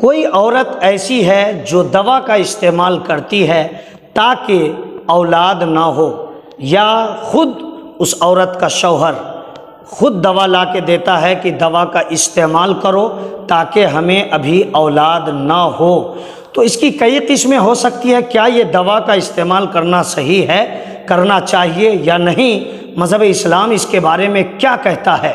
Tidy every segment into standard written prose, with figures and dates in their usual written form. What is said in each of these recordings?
کوئی عورت ایسی ہے جو دوا کا استعمال کرتی ہے تاکہ اولاد نہ ہو، یا خود اس عورت کا شوہر خود دوا لا کے دیتا ہے کہ دوا کا استعمال کرو تاکہ ہمیں ابھی اولاد نہ ہو، تو اس کی کئی قسمیں ہو سکتی ہے۔ کیا یہ دوا کا استعمال کرنا صحیح ہے، کرنا چاہیے یا نہیں؟ مذہب اسلام اس کے بارے میں کیا کہتا ہے؟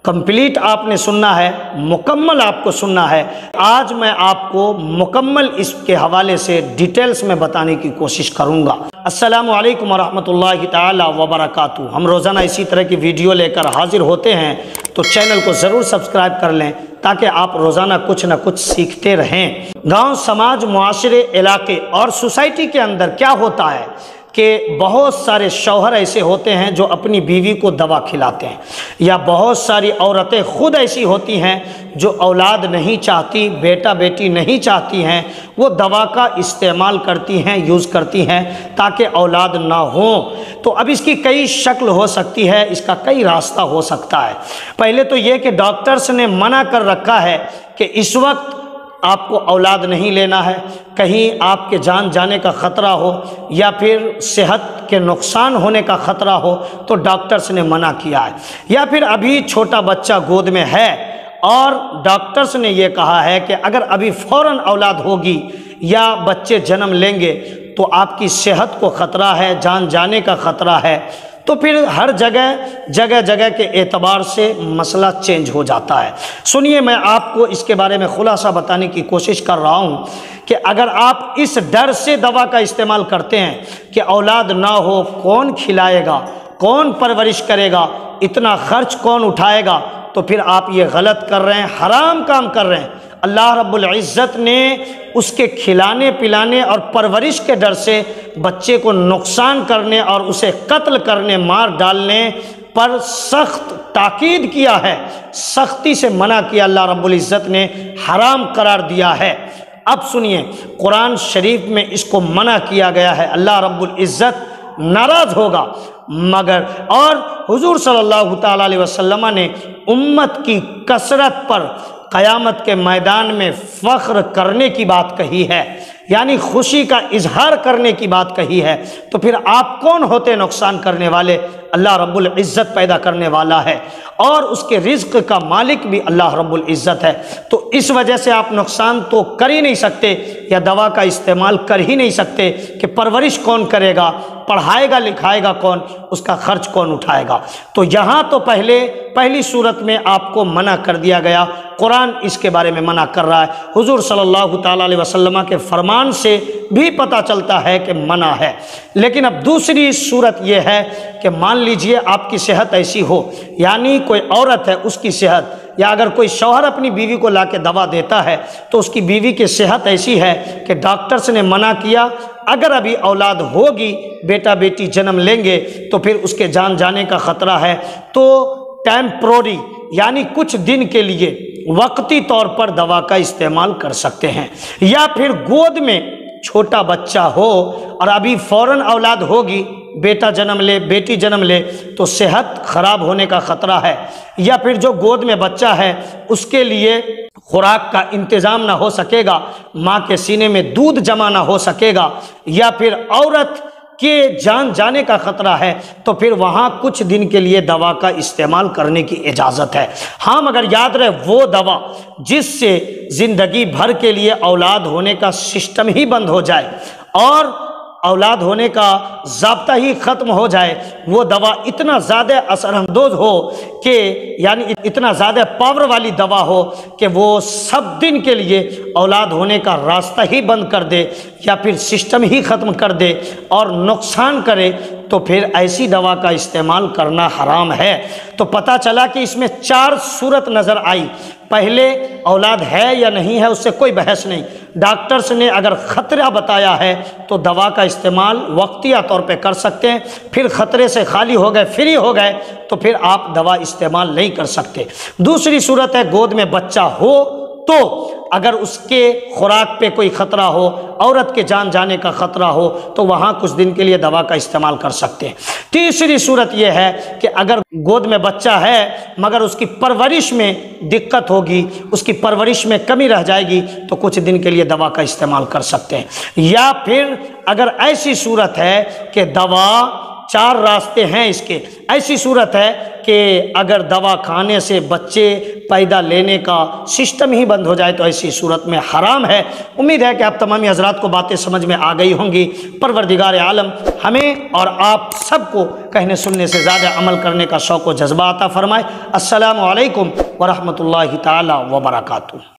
کمپلیٹ آپ نے سننا ہے، مکمل آپ کو سننا ہے۔ آج میں آپ کو مکمل اس کے حوالے سے ڈیٹیلز میں بتانے کی کوشش کروں گا۔ السلام علیکم ورحمۃ اللہ تعالی وبرکاتہ۔ ہم روزانہ اسی طرح کی ویڈیو لے کر حاضر ہوتے ہیں، تو چینل کو ضرور سبسکرائب کر لیں تاکہ آپ روزانہ کچھ نہ کچھ سیکھتے رہیں۔ گاؤں، سماج، معاشرے، علاقے اور سوسائٹی کے اندر کیا ہوتا ہے کہ بہت سارے شوہر ایسے ہوتے ہیں جو اپنی بیوی کو دوا کھلاتے ہیں، یا بہت ساری عورتیں خود ایسی ہوتی ہیں جو اولاد نہیں چاہتی، بیٹا بیٹی نہیں چاہتی ہیں، وہ دوا کا استعمال کرتی ہیں، یوز کرتی ہیں تاکہ اولاد نہ ہوں۔ تو اب اس کی کئی شکل ہو سکتی ہے، اس کا کئی راستہ ہو سکتا ہے۔ پہلے تو یہ کہ ڈاکٹرز نے منع کر رکھا ہے کہ اس وقت آپ کو اولاد نہیں لینا ہے، کہیں آپ کے جان جانے کا خطرہ ہو یا پھر صحت کے نقصان ہونے کا خطرہ ہو، تو ڈاکٹرز نے منع کیا ہے۔ یا پھر ابھی چھوٹا بچہ گود میں ہے اور ڈاکٹرز نے یہ کہا ہے کہ اگر ابھی فوراً اولاد ہوگی یا بچے جنم لیں گے تو آپ کی صحت کو خطرہ ہے، جان جانے کا خطرہ ہے، تو پھر ہر جگہ کے اعتبار سے مسئلہ چینج ہو جاتا ہے۔ سنیے، میں آپ کو اس کے بارے میں خلاصہ بتانے کی کوشش کر رہا ہوں کہ اگر آپ اس ڈر سے دوا کا استعمال کرتے ہیں کہ اولاد نہ ہو، کون کھلائے گا، کون پرورش کرے گا، اتنا خرچ کون اٹھائے گا، تو پھر آپ یہ غلط کر رہے ہیں، حرام کام کر رہے ہیں۔ اللہ رب العزت نے اس کے کھلانے پلانے اور پرورش کے ڈر سے بچے کو نقصان کرنے اور اسے قتل کرنے، مار ڈالنے پر سخت تاکید کیا ہے، سختی سے منع کیا، اللہ رب العزت نے حرام قرار دیا ہے۔ اب سنیے، قرآن شریف میں اس کو منع کیا گیا ہے، اللہ رب العزت ناراض ہوگا مگر، اور حضور صلی اللہ تعالیٰ علیہ وسلم نے امت کی کثرت پر قیامت کے میدان میں فخر کرنے کی بات کہی ہے، یعنی خوشی کا اظہار کرنے کی بات کہی ہے۔ تو پھر آپ کون ہوتے نقصان کرنے والے؟ اللہ رب العزت پیدا کرنے والا ہے اور اس کے رزق کا مالک بھی اللہ رب العزت ہے، تو اس وجہ سے آپ نقصان تو کر ہی نہیں سکتے یا دوا کا استعمال کر ہی نہیں سکتے کہ پرورش کون کرے گا، پڑھائے گا لکھائے گا کون، اس کا خرچ کون اٹھائے گا۔ تو یہاں تو پہلی صورت میں آپ کو منع کر دیا گیا، قرآن اس کے بارے میں منع کر رہا ہے، حضور صلی اللہ تعالیٰ علیہ وسلم کے فرمان سے بھی پتہ چلتا ہے کہ منع ہے۔ لیکن اب دوسری صورت یہ ہے کہ مان لیجئے آپ کی صحت ایسی ہو، یعنی کوئی عورت ہے، اس کی صحت، یا اگر کوئی شوہر اپنی بیوی کو لا کے دوا دیتا ہے تو اس کی بیوی کی صحت ایسی ہے کہ ڈاکٹرز نے منع کیا، اگر ابھی اولاد ہوگی، بیٹا بیٹی جنم لیں گے تو پھر اس کے جان جانے کا خطرہ ہے، تو ٹیمپروری یعنی کچھ دن کے لیے وقتی طور پر دوا کا استعمال کر سکتے ہیں۔ یا پھر گود میں چھوٹا بچہ ہو اور ابھی فوراً اولاد ہوگی، بیٹا جنم لے، بیٹی جنم لے، تو صحت خراب ہونے کا خطرہ ہے۔ یا پھر جو گود میں بچہ ہے اس کے لیے خوراک کا انتظام نہ ہو سکے گا، ماں کے سینے میں دودھ جمع نہ ہو سکے گا، یا پھر عورت کے جان جانے کا خطرہ ہے، تو پھر وہاں کچھ دن کے لیے دوا کا استعمال کرنے کی اجازت ہے۔ ہاں، مگر یاد رہے، وہ دوا جس سے زندگی بھر کے لیے اولاد ہونے کا سسٹم ہی بند ہو جائے اور اولاد ہونے کا ضابطہ ہی ختم ہو جائے، وہ دوا اتنا زیادہ اثر اندوز ہو کہ یعنی اتنا زیادہ پاور والی دوا ہو کہ وہ سب دن کے لیے اولاد ہونے کا راستہ ہی بند کر دے یا پھر سسٹم ہی ختم کر دے اور نقصان کرے، تو پھر ایسی دوا کا استعمال کرنا حرام ہے۔ تو پتہ چلا کہ اس میں 4 صورت نظر آئی۔ پہلے اولاد ہے یا نہیں ہے اس سے کوئی بحث نہیں، ڈاکٹرز نے اگر خطرہ بتایا ہے تو دوا کا استعمال وقتیہ طور پہ کر سکتے ہیں، پھر خطرے سے خالی ہو گئے، فری ہو گئے، تو پھر آپ دوا استعمال نہیں کر سکتے۔ دوسری صورت ہے گود میں بچہ ہو تو اگر اس کے خوراک پہ کوئی خطرہ ہو، عورت کے جان جانے کا خطرہ ہو، تو وہاں کچھ دن کے لیے دوا کا استعمال کر سکتے ہیں۔ تیسری صورت یہ ہے کہ اگر گود میں بچہ ہے مگر اس کی پرورش میں دقت ہوگی، اس کی پرورش میں کمی رہ جائے گی، تو کچھ دن کے لیے دوا کا استعمال کر سکتے ہیں۔ یا پھر اگر ایسی صورت ہے کہ دوا، 4 راستے ہیں اس کے، ایسی صورت ہے کہ اگر دوا کھانے سے بچے پیدا لینے کا سسٹم ہی بند ہو جائے تو ایسی صورت میں حرام ہے۔ امید ہے کہ آپ تمامی حضرات کو باتیں سمجھ میں آ گئی ہوں گی۔ پروردگار عالم ہمیں اور آپ سب کو کہنے سننے سے زیادہ عمل کرنے کا شوق و جذبہ عطا فرمائے۔ السلام علیکم ورحمۃ اللہ تعالی وبرکاتہ۔